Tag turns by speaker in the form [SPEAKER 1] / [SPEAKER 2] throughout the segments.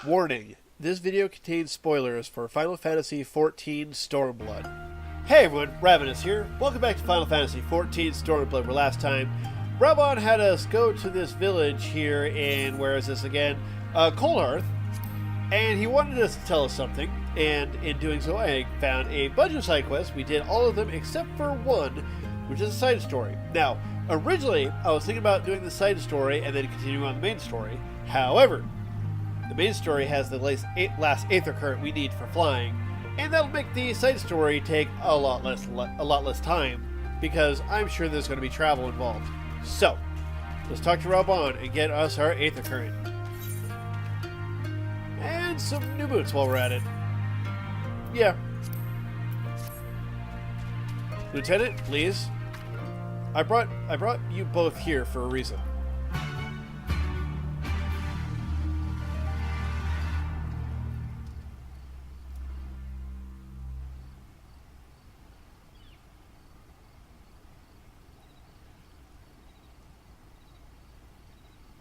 [SPEAKER 1] Warning, this video contains spoilers for Final Fantasy XIV Stormblood. Hey everyone, Ravinous here. Welcome back to Final Fantasy XIV Stormblood, where last time Raubahn had us go to this village here in, where is this again? Coldhearth. And he wanted us to tell us something, and in doing so I found a bunch of side quests. We did all of them except for one, which is a side story. Now, originally I was thinking about doing the side story and then continuing on the main story. However, the main story has the last Aether current we need for flying, and that'll make the side story take a lot less time, because I'm sure there's going to be travel involved. So, let's talk to Raubahn and get us our Aether current. And some new boots while we're at it. Yeah. Lieutenant, please. I brought you both here for a reason.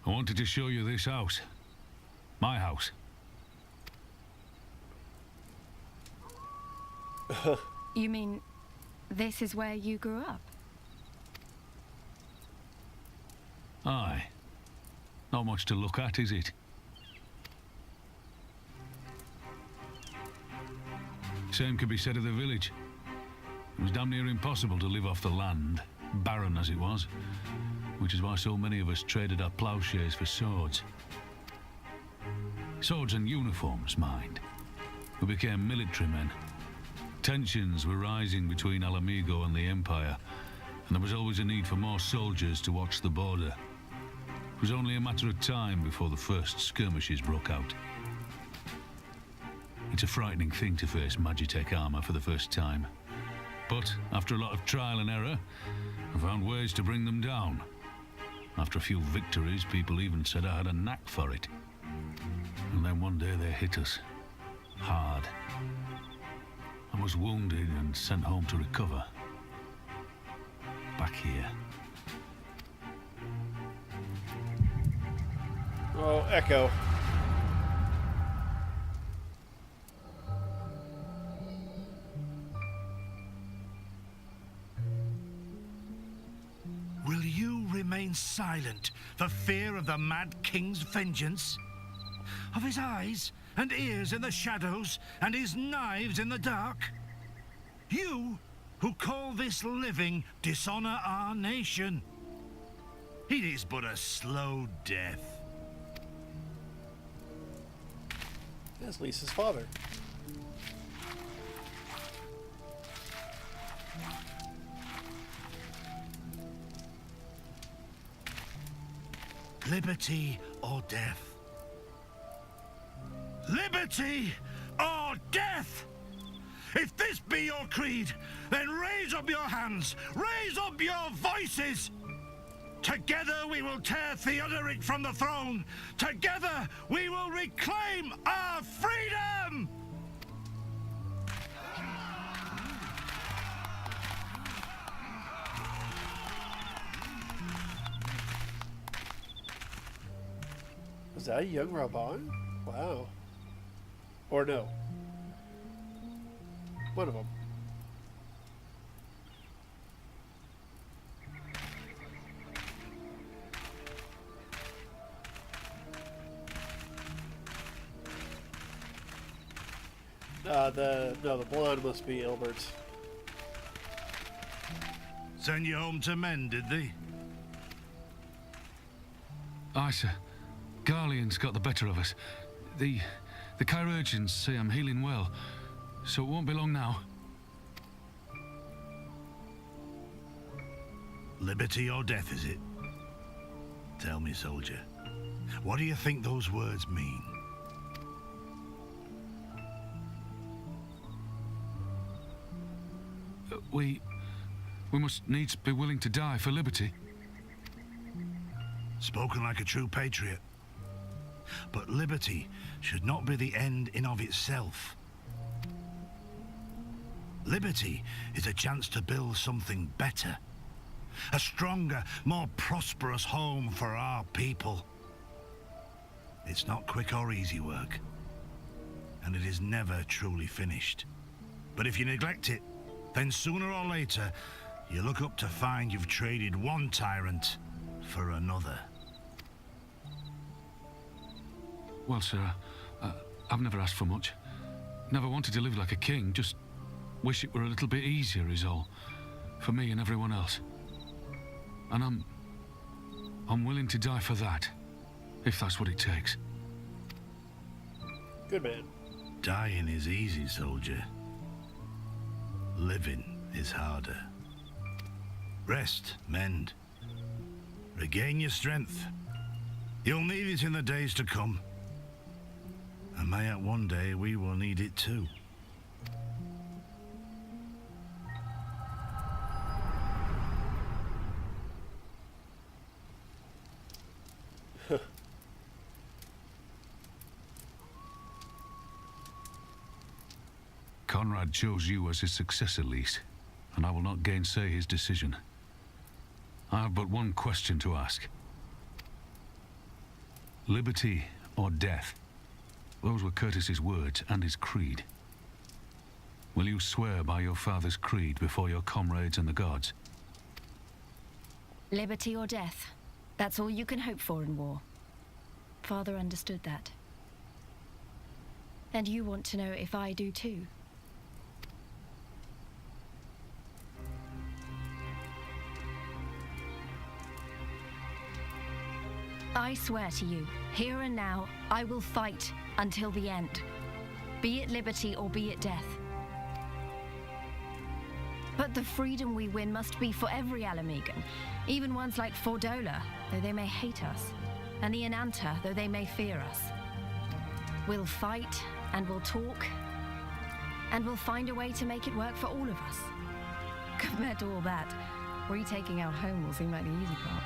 [SPEAKER 2] I wanted to show you this house. My house.
[SPEAKER 3] You mean this is where you grew up?
[SPEAKER 2] Aye. Not much to look at, is it? Same could be said of the village. It was damn near impossible to live off the land, barren as it was, which is why so many of us traded our plowshares for swords. Swords and uniforms, mind. We became military men. Tensions were rising between Ala Mhigo and the Empire, and there was always a need for more soldiers to watch the border. It was only a matter of time before the first skirmishes broke out. It's a frightening thing to face Magitech armor for the first time. But after a lot of trial and error, I found ways to bring them down. After a few victories, people even said I had a knack for it. And then one day they hit us. Hard. I was wounded and sent home to recover. Back here.
[SPEAKER 1] Oh, Echo.
[SPEAKER 4] Will you remain silent for fear of the Mad King's vengeance? Of his eyes and ears in the shadows and his knives in the dark? You who call this living dishonor our nation. It is but a slow death.
[SPEAKER 1] That's Lisa's father.
[SPEAKER 4] Liberty or death? Liberty or death! If this be your creed, then raise up your hands, raise up your voices! Together we will tear Theodoric from the throne! Together we will reclaim our freedom!
[SPEAKER 1] Was that a young Raubahn? Wow. Or no. One of them. The blonde must be Ilbert's.
[SPEAKER 4] Send you home to men, did they?
[SPEAKER 2] Aye, sir. Garlean's got the better of us. The chirurgeons say I'm healing well, so it won't be long now.
[SPEAKER 4] Liberty or death, is it? Tell me, soldier, what do you think those words mean?
[SPEAKER 2] We must needs be willing to die for liberty.
[SPEAKER 4] Spoken like a true patriot. But liberty should not be the end in of itself. Liberty is a chance to build something better. A stronger, more prosperous home for our people. It's not quick or easy work, and it is never truly finished. But if you neglect it, then sooner or later, you look up to find you've traded one tyrant for another.
[SPEAKER 2] Well, sir, I've never asked for much. Never wanted to live like a king, just wish it were a little bit easier is all. For me and everyone else. And I'm willing to die for that, if that's what it takes.
[SPEAKER 1] Good man.
[SPEAKER 4] Dying is easy, soldier. Living is harder. Rest, mend. Regain your strength. You'll need it in the days to come. And mayhap one day we will need it too.
[SPEAKER 2] Conrad chose you as his successor, Lyse, and I will not gainsay his decision. I have but one question to ask. Liberty or death? Those were Curtis's words and his creed. Will you swear by your father's creed before your comrades and the gods?
[SPEAKER 3] Liberty or death. That's all you can hope for in war. Father understood that. And you want to know if I do too. I swear to you, here and now, I will fight until the end. Be it liberty or be it death. But the freedom we win must be for every Ala Mhigan, even ones like Fordola, though they may hate us, and the Ananta, though they may fear us. We'll fight, and we'll talk, and we'll find a way to make it work for all of us. Compared to all that, retaking our home will seem like the easy part.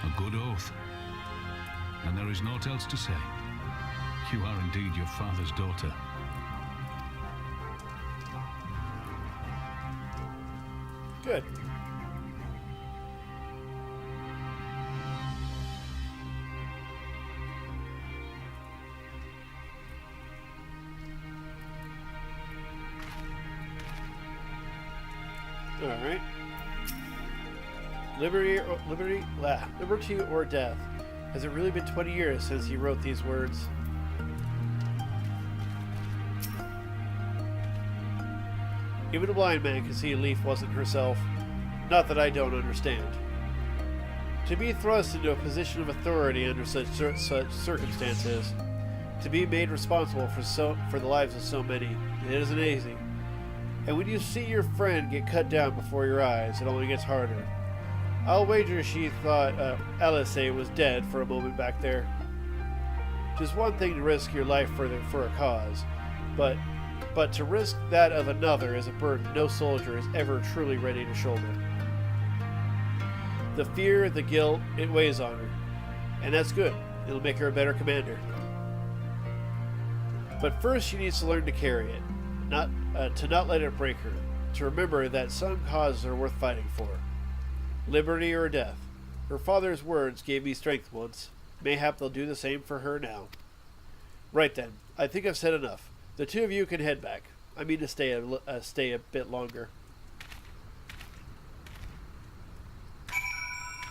[SPEAKER 2] A good oath. And there is naught else to say. You are indeed your father's daughter.
[SPEAKER 1] Good. All right. Liberty or death. Has it really been 20 years since he wrote these words? Even a blind man can see Leaf wasn't herself. Not that I don't understand. To be thrust into a position of authority under such circumstances, to be made responsible for the lives of so many, it isn't easy. And when you see your friend get cut down before your eyes, it only gets harder. I'll wager she thought Alice was dead for a moment back there. Just one thing to risk your life for a cause, but to risk that of another is a burden no soldier is ever truly ready to shoulder. The fear, the guilt, it weighs on her, and that's good. It'll make her a better commander. But first she needs to learn to carry it, to not let it break her, to remember that some causes are worth fighting for. Liberty or death. Her father's words gave me strength once. Mayhap they'll do the same for her now. Right then, I think I've said enough. The two of you can head back. I mean to stay a bit longer.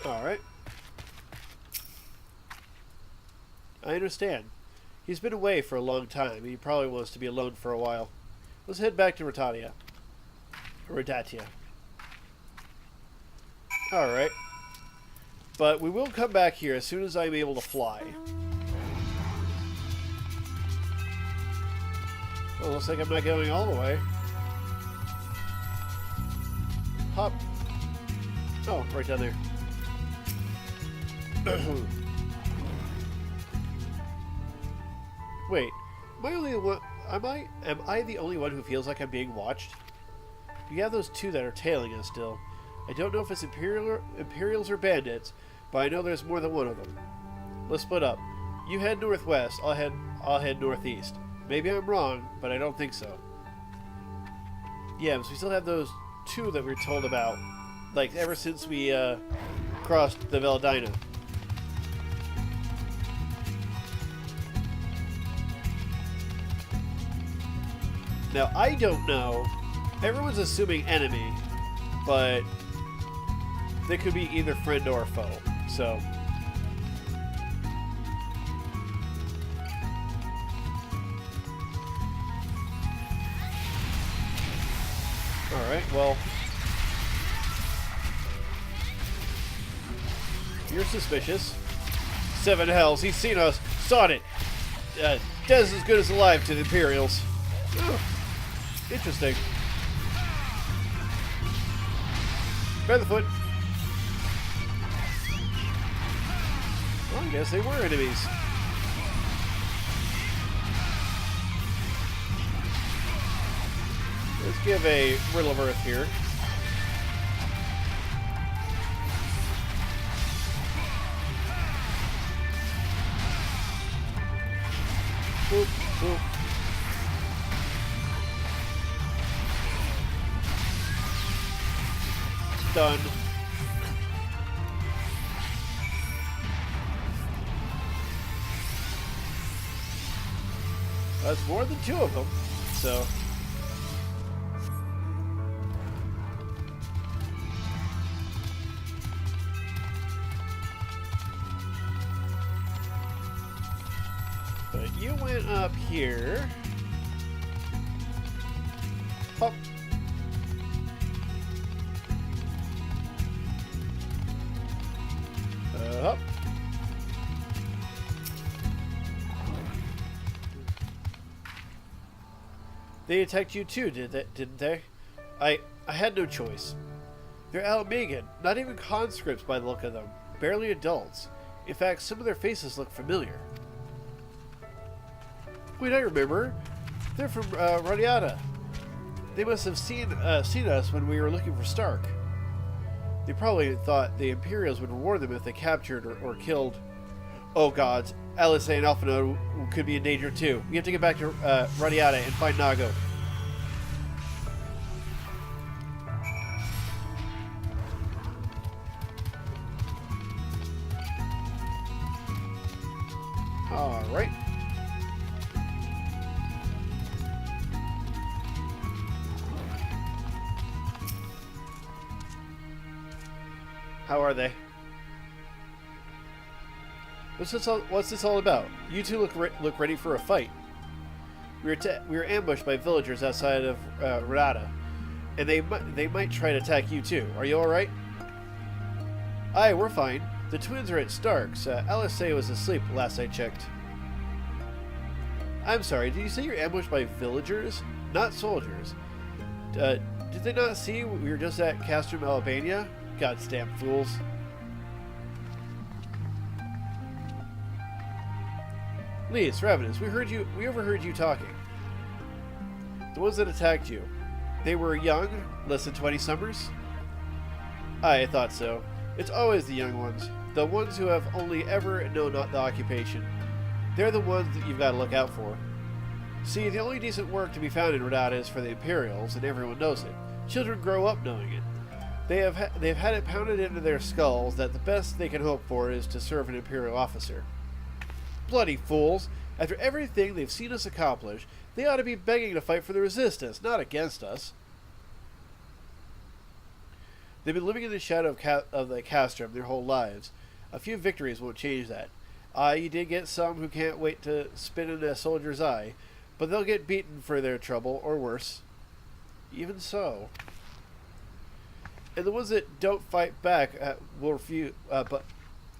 [SPEAKER 1] Alright. I understand. He's been away for a long time, and he probably wants to be alone for a while. Let's head back to Ratatia. Alright. But we will come back here as soon as I'm able to fly. Well, looks like I'm not going all the way. Hop. Oh, right down there. Wait, am I the only one who feels like I'm being watched? We have those two that are tailing us still. I don't know if it's Imperials or bandits, but I know there's more than one of them. Let's split up. You head northwest, I'll head northeast. Maybe I'm wrong, but I don't think so. Yeah, so we still have those two that we were told about, like ever since we crossed the Veldina. Now, I don't know. Everyone's assuming enemy, but they could be either friend or foe. So, alright, well, you're suspicious. 7 hells, he's seen us. Sawed it. Dez as good as alive to the Imperials. Oh, interesting. Featherfoot. Well, I guess they were enemies. Let's give a Riddle of Earth here. Boop, boop. Done. That's more than 2 of them, so. But you went up here. Hop. Up. They attacked you too, didn't they? I had no choice. They're Ala Mhigo, not even conscripts by the look of them. Barely adults. In fact, some of their faces look familiar. Wait, I remember. They're from Radiata. They must have seen us when we were looking for Stark. They probably thought the Imperials would reward them if they captured or killed. Oh gods, Alice and Alphinaud could be in danger too. We have to get back to Radiata and find Nago. Alright. How are they? What's this all about? You two look ready for a fight. We were ambushed by villagers outside of Rada, and they might try to attack you too. Are you all right? Aye, we're fine. The twins are at Stark's. Alice was asleep last I checked. I'm sorry. Did you say you're ambushed by villagers, not soldiers? Did they not see we were just at Castrum, Albania? Goddamn fools. Lyse, Ravinous, we overheard you talking. The ones that attacked you. They were young, less than 20 summers? I thought so. It's always the young ones. The ones who have only ever known the occupation. They're the ones that you've got to look out for. See, the only decent work to be found in Radiata is for the Imperials, and everyone knows it. Children grow up knowing it. They've had it pounded into their skulls that the best they can hope for is to serve an Imperial officer. Bloody fools! After everything they've seen us accomplish, they ought to be begging to fight for the Resistance, not against us. They've been living in the shadow of the Castrum their whole lives. A few victories won't change that. You did get some who can't wait to spit in a soldier's eye, but they'll get beaten for their trouble, or worse. Even so. And the ones that don't fight back will refuse.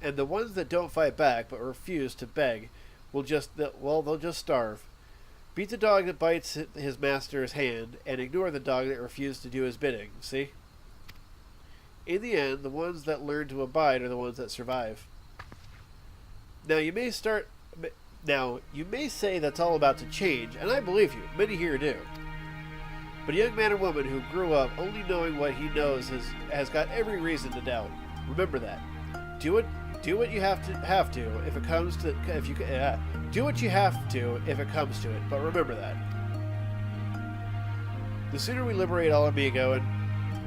[SPEAKER 1] And the ones that don't fight back but refuse to beg will they'll just starve. Beat the dog that bites his master's hand, and ignore the dog that refused to do his bidding. See? In the end, the ones that learn to abide are the ones that survive. Now you may say that's all about to change, and I believe you. Many here do. But a young man or woman who grew up only knowing what he knows has got every reason to doubt. Remember that. Do what you have to if it comes to do what you have to if it comes to it. But remember that. The sooner we liberate Ala Mhigo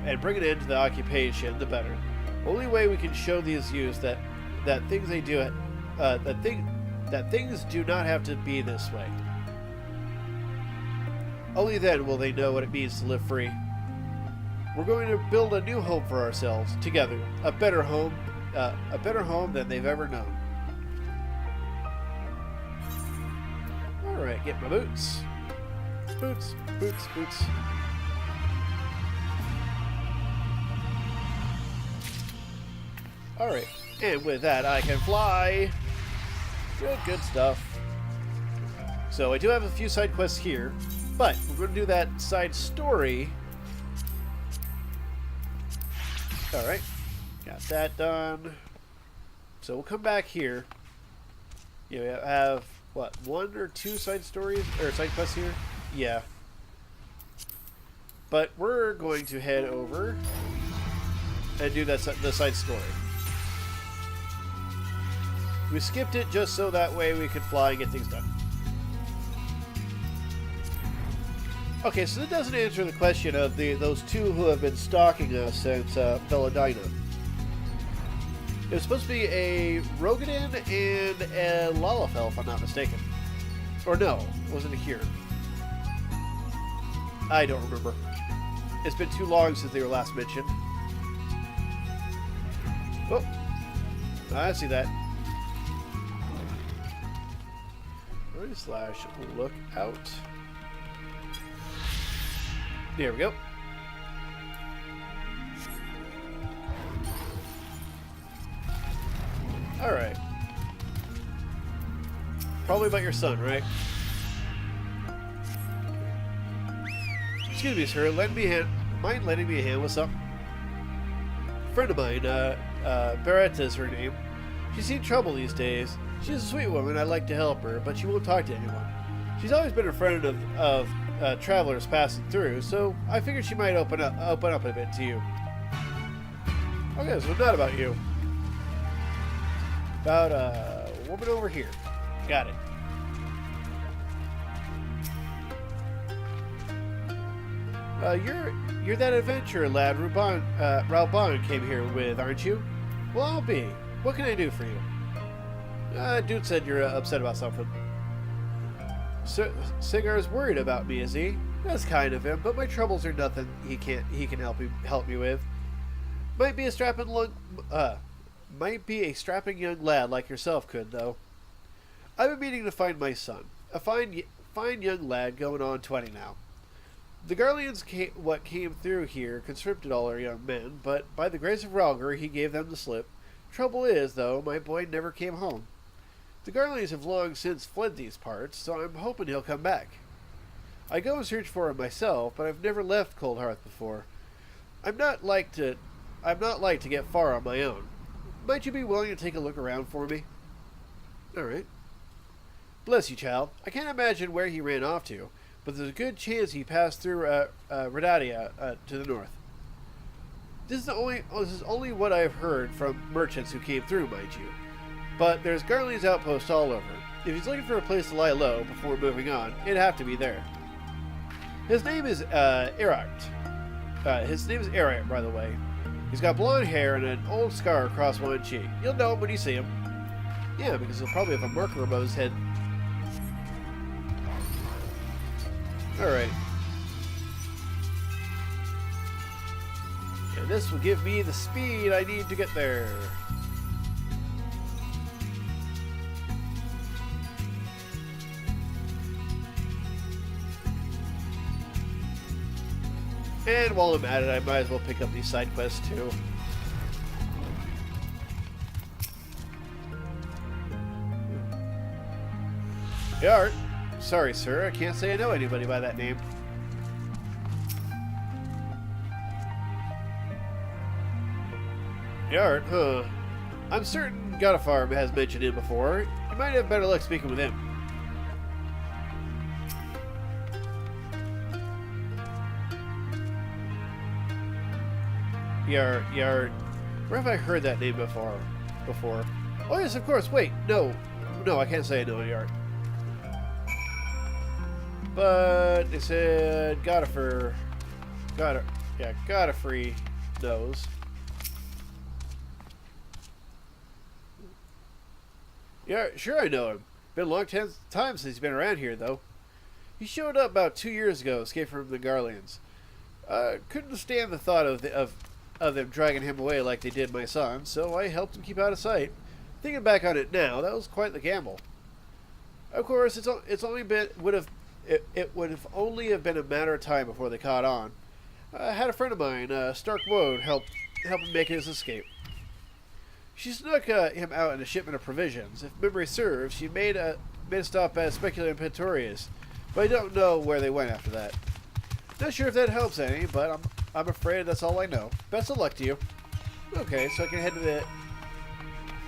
[SPEAKER 1] and bring an end to the occupation, the better. Only way we can show these youths that things they do that things do not have to be this way. Only then will they know what it means to live free. We're going to build a new home for ourselves, together. A better home than they've ever known. Alright, get my boots. Boots, boots, boots. Alright, and with that I can fly. Good stuff. So I do have a few side quests here, but we're going to do that side story. Alright, got that done. So we'll come back here. Yeah, we have, what, 1 or 2 side stories, or side quests here? Yeah. But we're going to head over and do the side story. We skipped it just so that way we could fly and get things done. Okay, so that doesn't answer the question of those 2 who have been stalking us since Belladina. It was supposed to be a Rogadin and a Lalafell, if I'm not mistaken. Or no, it wasn't here. I don't remember. It's been too long since they were last mentioned. Oh, I see that. / look out. There we go. Alright. Probably about your son, right? Excuse me, sir. Mind lending me a hand with something? A friend of mine, Beretta is her name. She's seen trouble these days. She's a sweet woman. I'd like to help her, but she won't talk to anyone. She's always been a friend of travelers passing through, so I figured she might open up a bit to you. Okay, so not about you. About a woman over here. Got it. You're that adventurer lad Raubahn came here with, aren't you? Well, I'll be. What can I do for you? Dude said you're upset about something. Sigar's worried about me, is he? That's kind of him, but my troubles are nothing he can help me with. Might be a strapping young lad like yourself could, though. I've been meaning to find my son. A fine young lad going on 20 now. The Garleans came through here conscripted all our young men, but by the grace of Rhalgr he gave them the slip. Trouble is, though, my boy never came home. The Garleans have long since fled these parts, so I'm hoping he'll come back. I go and search for him myself, but I've never left Coldhearth before. I'm not like to get far on my own. Might you be willing to take a look around for me? Alright. Bless you, child. I can't imagine where he ran off to, but there's a good chance he passed through Redadia to the north. This is only what I've heard from merchants who came through, mind you. But there's Garlean's outposts all over. If he's looking for a place to lie low before moving on, it'd have to be there. His name is Erart. His name is Erart, by the way. He's got blonde hair and an old scar across one cheek. You'll know him when you see him. Yeah, because he'll probably have a marker above his head. Alright. And this will give me the speed I need to get there. And while I'm at it, I might as well pick up these side quests too. Yart. Sorry, sir. I can't say I know anybody by that name. Yart, huh? I'm certain Godafar has mentioned him before. You might have better luck speaking with him. Yart. Where have I heard that name before? Oh yes, of course. Wait, no, I can't say I know Yart. But they said Godafar knows. Yeah, sure I know him. Been a long time since he's been around here, though. He showed up about 2 years ago, escaped from the Garleans. Couldn't stand the thought of them dragging him away like they did my son, so I helped him keep out of sight. Thinking back on it now, that was quite the gamble. Of course, it would have only have been a matter of time before they caught on. I had a friend of mine, Stormblood, help him make his escape. She snuck him out in a shipment of provisions. If memory serves, she made a stop at Specula and Pentorius, but I don't know where they went after that. Not sure if that helps any, but I'm afraid that's all I know. Best of luck to you. Okay, so I can head to the...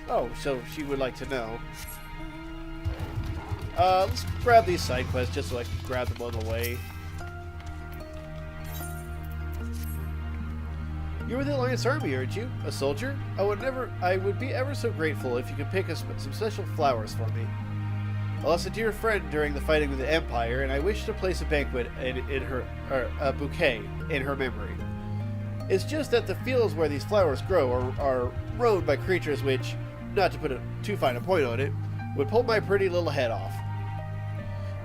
[SPEAKER 1] Oh, so she would like to know. Let's grab these side quests just so I can grab them on the way. You're with the Alliance Army, aren't you? A soldier? I would be ever so grateful if you could pick us some special flowers for me. I lost a dear friend during the fighting with the Empire, and I wish to place a banquet a bouquet in her memory. It's just that the fields where these flowers grow are roamed by creatures which, not to put too fine a point on it, would pull my pretty little head off.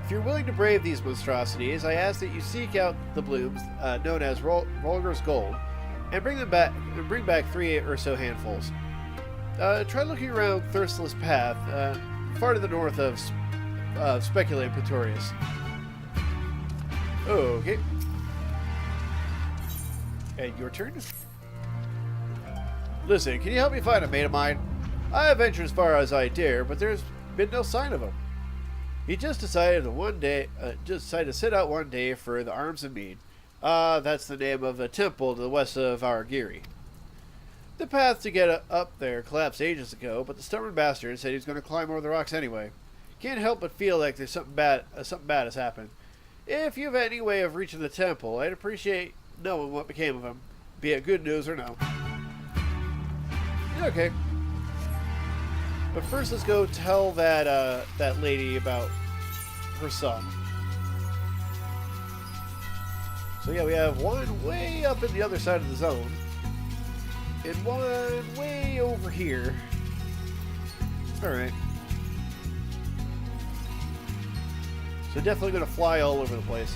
[SPEAKER 1] If you're willing to brave these monstrosities, I ask that you seek out the blooms, known as Rolger's Gold, and bring back 3 or so handfuls. Try looking around Thirstless Path, far to the north of Specula and Pentorius. Okay. And your turn? Listen, can you help me find a mate of mine? I have ventured as far as I dare, but there's been no sign of him. He just decided to set out one day for the Arms of Mead. That's the name of a temple to the west of Argiri. The path to get up there collapsed ages ago, but the stubborn bastard said he was going to climb over the rocks anyway. Can't help but feel like there's something bad has happened. If you have any way of reaching the temple, I'd appreciate knowing what became of him, be it good news or no. Okay. But first, let's go tell that lady about her son. So yeah, we have one way up in the other side of the zone, and one way over here. Alright. So definitely going to fly all over the place.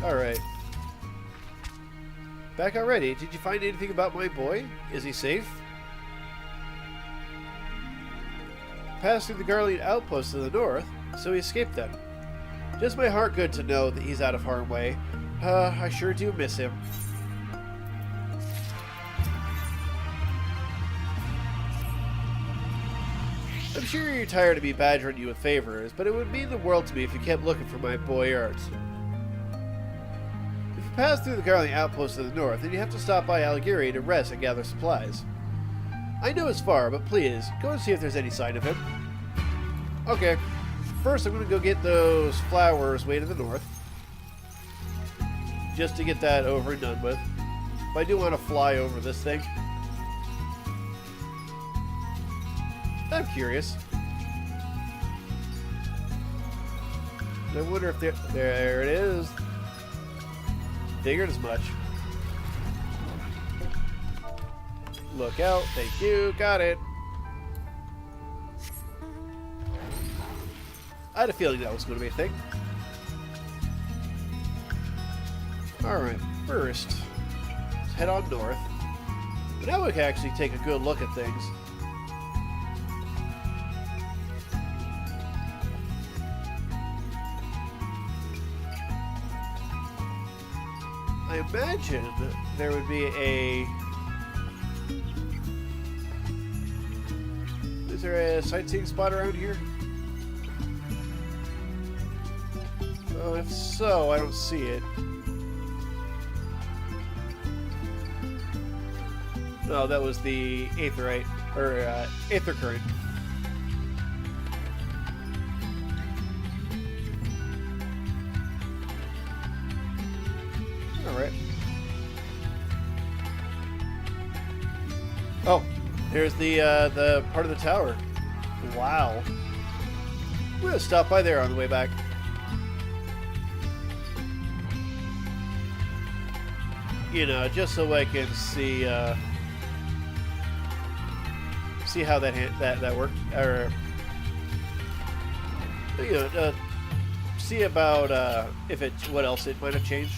[SPEAKER 1] Alright. Back already. Did you find anything about my boy? Is he safe? Passed through the Garlean outpost to the north, so he escaped them. Just my heart good to know that he's out of harm's way. I sure do miss him. I'm sure you're tired of me badgering you with favors, but it would mean the world to me if you kept looking for my boy Arts. If you pass through the Garlean outpost to the north, then you have to stop by Algiri to rest and gather supplies. I know it's far, but please, go and see if there's any sign of him. Okay. First, I'm going to go get those flowers way to the north. Just to get that over and done with. But I do want to fly over this thing. I'm curious. I wonder if there it is. Figured as much. Look out. Thank you. Got it. I had a feeling that was going to be a thing. Alright, first, let's head on north. But now we can actually take a good look at things. I imagine there would be a... Is there a sightseeing spot around here? Oh, if so, I don't see it. No, that was the Aetherite, or Aether Current. Alright. Oh, here's the part of the tower. Wow. We're gonna stop by there on the way back. You know, just so I can see see how that worked, or you know, see about if it what else it might have changed.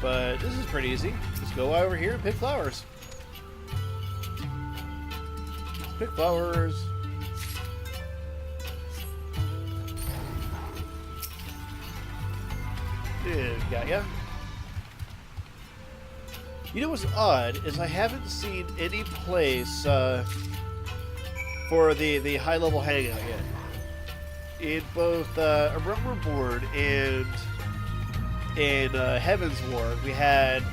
[SPEAKER 1] But this is pretty easy. Just go over here and pick flowers. Pick flowers. Yeah, got ya. You know what's odd is I haven't seen any place for the high level hangout yet. In both A Realm Reborn and in Heaven's Ward, we had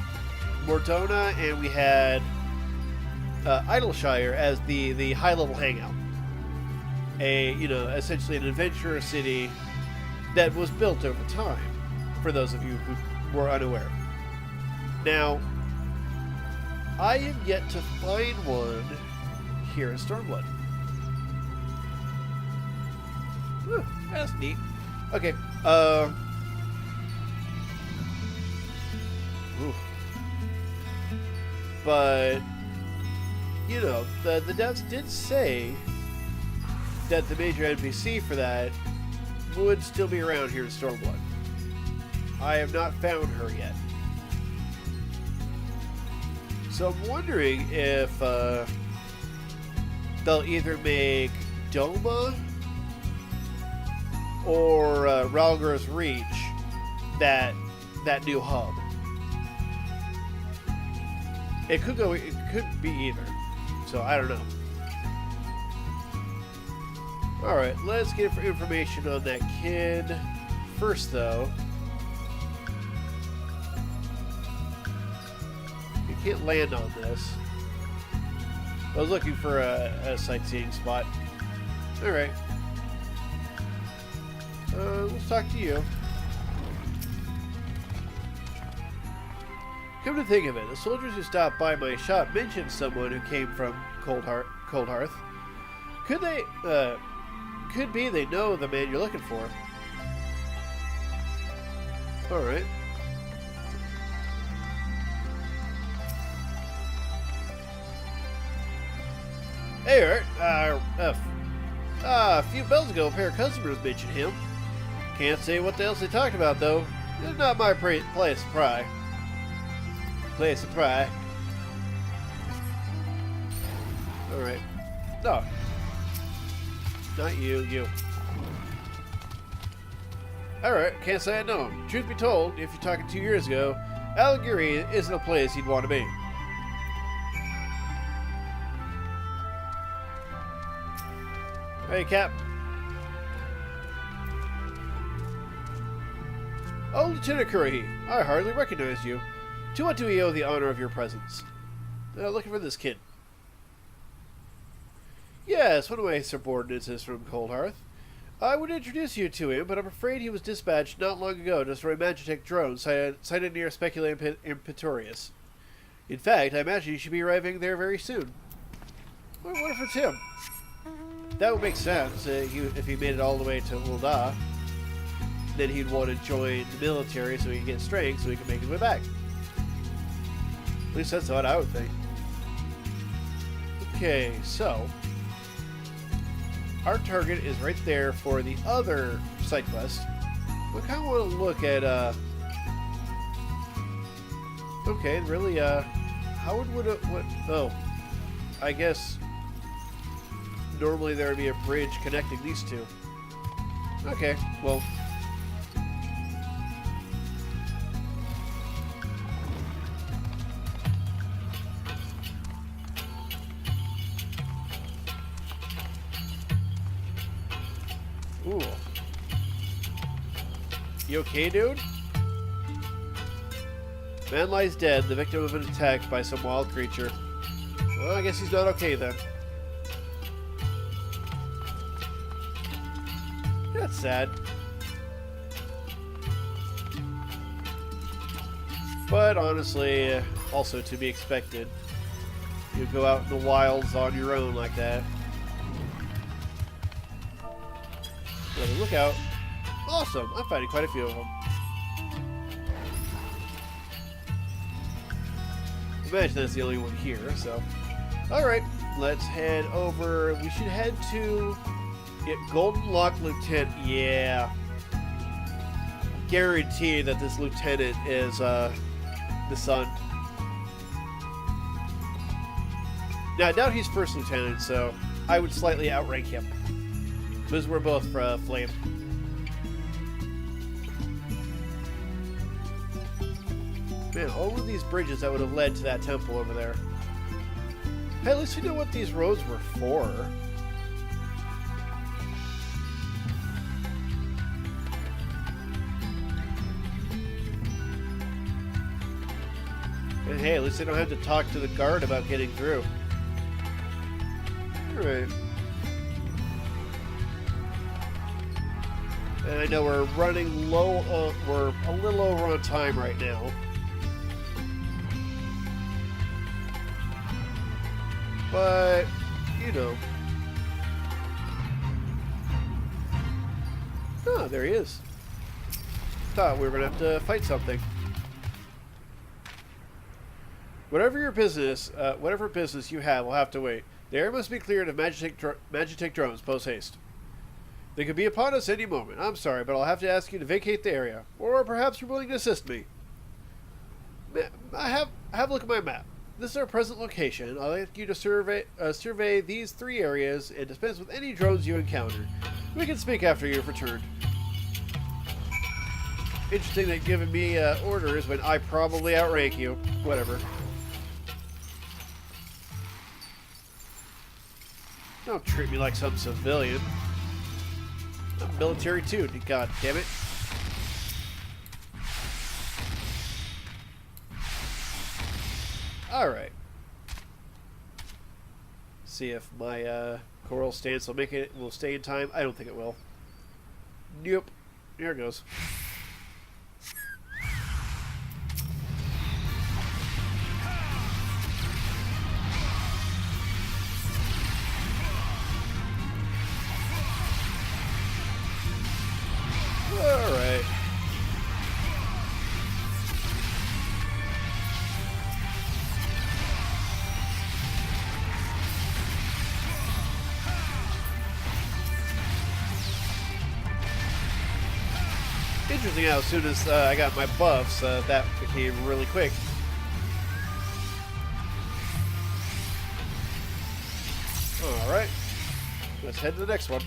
[SPEAKER 1] Mordona and we had Idleshire as the high level hangout. Essentially an adventure city that was built over time. For those of you who were unaware. Now, I have yet to find one here in Stormblood. That's neat. Okay, but, you know, the devs did say that the major NPC for that would still be around here in Stormblood. I have not found her yet. So I'm wondering if they'll either make Doma or Ralgar's Reach that new hub. It could be either. So I don't know. Alright, let's get information on that kid. First though, can't land on this. I was looking for a sightseeing spot. Alright. Let's talk to you. Come to think of it, the soldiers who stopped by my shop mentioned someone who came from Cold Hearth. Could be they know the man you're looking for. Alright. Hey, Art. A few bells ago, a pair of customers mentioned him. Can't say what else they talked about, though. It's not my place to pry. Alright. No. Not you. Alright, can't say I know him. Truth be told, if you're talking 2 years ago, Allegory isn't a place you'd want to be. Hey, Cap. Oh, Lieutenant Kurihi, I hardly recognize you. To what do we owe the honor of your presence? Looking for this kid. Yes, one of my subordinates is from Cold Hearth. I would introduce you to him, but I'm afraid he was dispatched not long ago to destroy Magitech drones sighted near Specula Impetorius. In fact, I imagine he should be arriving there very soon. What if it's him? That would make sense. If he made it all the way to Ul'dah, then he'd want to join the military so he can get strength so he can make his way back. At least that's what I would think. Okay, so our target is right there for the other side quest. We kind of want to look at okay, really how would it oh, I guess normally there would be a bridge connecting these two. Okay, well. Ooh. You okay, dude? Man lies dead, the victim of an attack by some wild creature. Well, I guess he's not okay then. That's sad. But honestly, also to be expected. You go out in the wilds on your own like that. Look out. Awesome, I'm finding quite a few of them. imagine that's the only one here, so. Alright, let's head over. We should head to get Golden Lock Lieutenant. Yeah. Guarantee that this lieutenant is the son. Now, I doubt he's first lieutenant, so I would slightly outrank him. Because we're both flame. Man, all of these bridges that would have led to that temple over there. Hey, at least we know what these roads were for. And hey, at least they don't have to talk to the guard about getting through. Alright. And I know we're running low, we're a little over on time right now. But, you know. Oh, there he is. Thought we were going to have to fight something. Whatever business you have will have to wait. The air must be cleared of Magitek drones, post-haste. They could be upon us any moment. I'm sorry, but I'll have to ask you to vacate the area. Or perhaps you're willing to assist me. Have a look at my map. This is our present location. I'd like you to survey these 3 areas and dispense with any drones you encounter. We can speak after you've returned. Interesting that you're giving me orders when I probably outrank you. Whatever. Don't treat me like some civilian. I'm military too, god damn it. Alright. See if my coral stance will stay in time. I don't think it will. Nope. Here it goes. Alright. Interesting how as soon as I got my buffs, that became really quick. Alright. Let's head to the next one.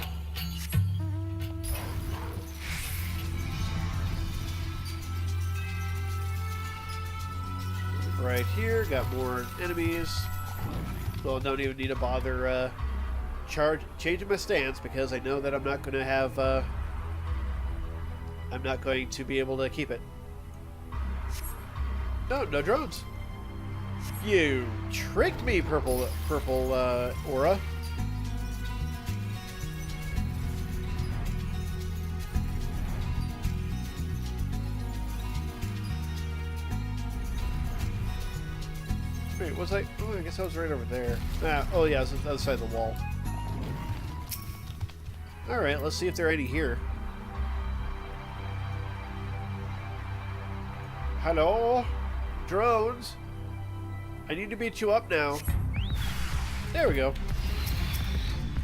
[SPEAKER 1] Right here, got more enemies. Well, don't even need to bother changing my stance because I know that I'm not going to have. I'm not going to be able to keep it. No drones. You tricked me, purple aura. Wait, was I? Oh, I guess I was right over there. Oh yeah, I was on the other side of the wall. Alright, let's see if there are any here. Hello? Drones? I need to beat you up now. There we go.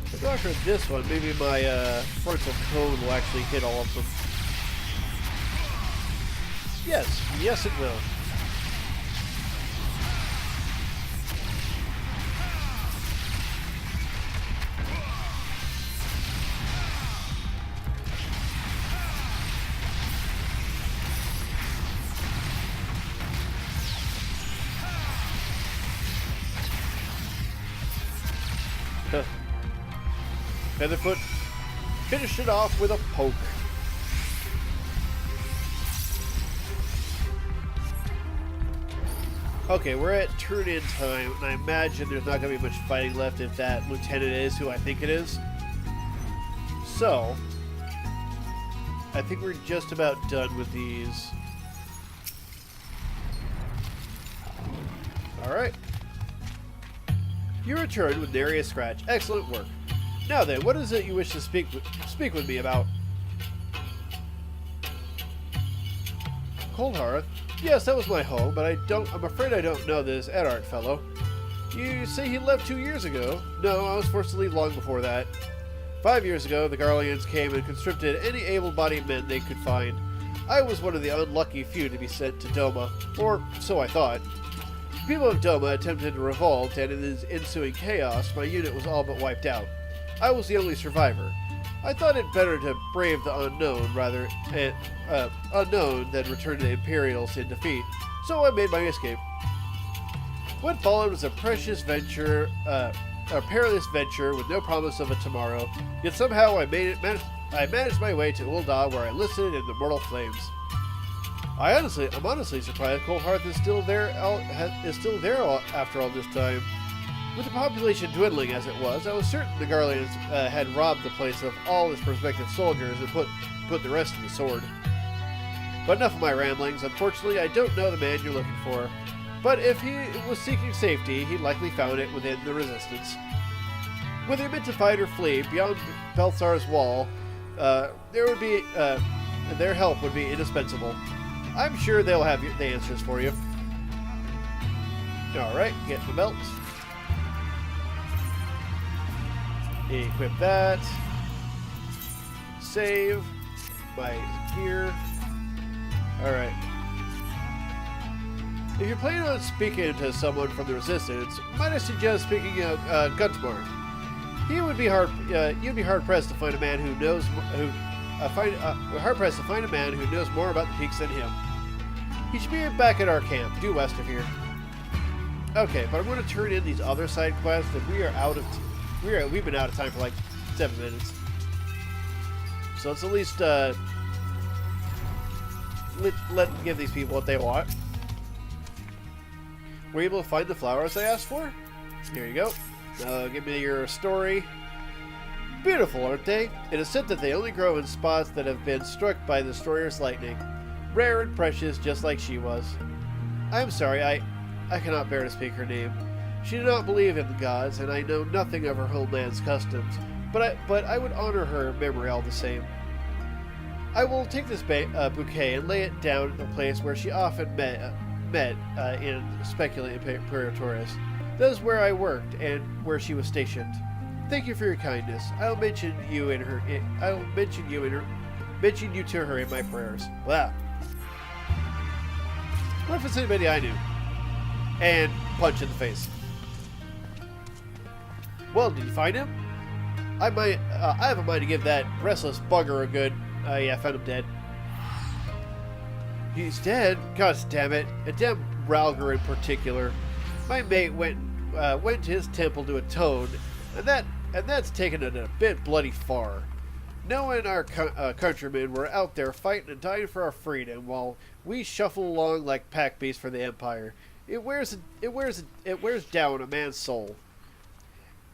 [SPEAKER 1] If I go after this one, maybe my frontal cone will actually hit all of them. Yes it will. Featherfoot finished it off with a poke. Okay, we're at turn-in time, and I imagine there's not going to be much fighting left if that lieutenant is who I think it is. So, I think we're just about done with these. Alright. You returned with nary a scratch. Excellent work. Now then, what is it you wish to speak with me about? Cold Hearth? Yes, that was my home, but I'm afraid I don't know this Eddard fellow. You say he left 2 years ago? No, I was forced to leave long before that. 5 years ago, the Garleans came and conscripted any able-bodied men they could find. I was one of the unlucky few to be sent to Doma, or so I thought. The people of Doma attempted to revolt, and in the ensuing chaos, my unit was all but wiped out. I was the only survivor. I thought it better to brave the unknown unknown than return to the Imperials in defeat, so I made my escape. What followed was a perilous venture with no promise of a tomorrow, yet somehow I managed my way to Ul'dah, where I enlisted in the mortal flames. I'm honestly surprised Coldhearth is still there after all this time. With the population dwindling as it was, I was certain the Garleans had robbed the place of all its prospective soldiers and put the rest to the sword. But enough of my ramblings. Unfortunately, I don't know the man you're looking for. But if he was seeking safety, he likely found it within the Resistance. Whether he meant to fight or flee beyond Belthar's wall, their help would be indispensable. I'm sure they'll have the answers for you. Alright, get the belt. Equip that. Save. My gear. Alright. If you're planning on speaking to someone from the Resistance, might I suggest speaking of Gunsmart? You'd be hard pressed to find a man who knows more about the peaks than him. He should be back at our camp, due west of here. Okay, but I'm going to turn in these other side quests, and we've been out of time for like 7 minutes. So let's at least give these people what they want. Were you able to find the flowers I asked for? Here you go. Give me your story. Beautiful, aren't they? It is said that they only grow in spots that have been struck by the Destroyer's lightning. Rare and precious, just like she was. I'm sorry, I cannot bear to speak her name. She did not believe in the gods, and I know nothing of her homeland's customs, but I would honor her memory all the same. I will take this bouquet and lay it down at the place where she often met in Speculate Imperatorius. That is where I worked and where she was stationed. Thank you for your kindness. I'll mention you to her in my prayers. Wow. What if it's anybody I knew? And punch in the face. Well, did you find him? I have a mind to give that restless bugger a good. Yeah, I found him dead. He's dead? God damn it! And damn Ralgar in particular. My mate went to his temple to atone, and that's taken it a bit bloody far. Knowing our countrymen were out there fighting and dying for our freedom, while we shuffle along like pack beasts for the Empire, it wears down a man's soul.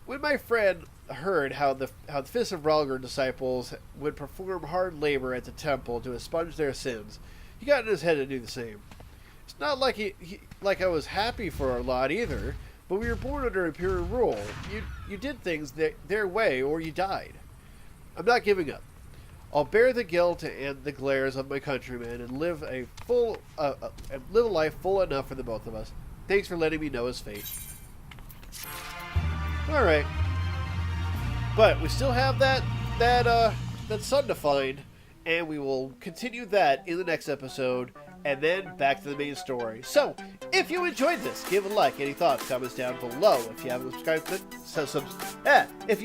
[SPEAKER 1] When my friend heard how the Fist of Ralgar disciples would perform hard labor at the temple to expunge their sins, he got in his head to do the same. It's not like like I was happy for our lot either, but we were born under Imperial rule. You did things their way, or you died. I'm not giving up. I'll bear the guilt and the glares of my countrymen and live a life full enough for the both of us. Thanks for letting me know his fate. All right, but we still have that son to find, and we will continue that in the next episode, and then back to the main story. So, if you enjoyed this, give a like. Any thoughts, comments down below. If you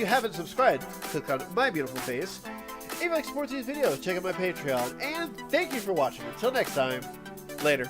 [SPEAKER 1] haven't subscribed, click on my beautiful face. If you like to support these videos, check out my Patreon, and thank you for watching. Until next time, later.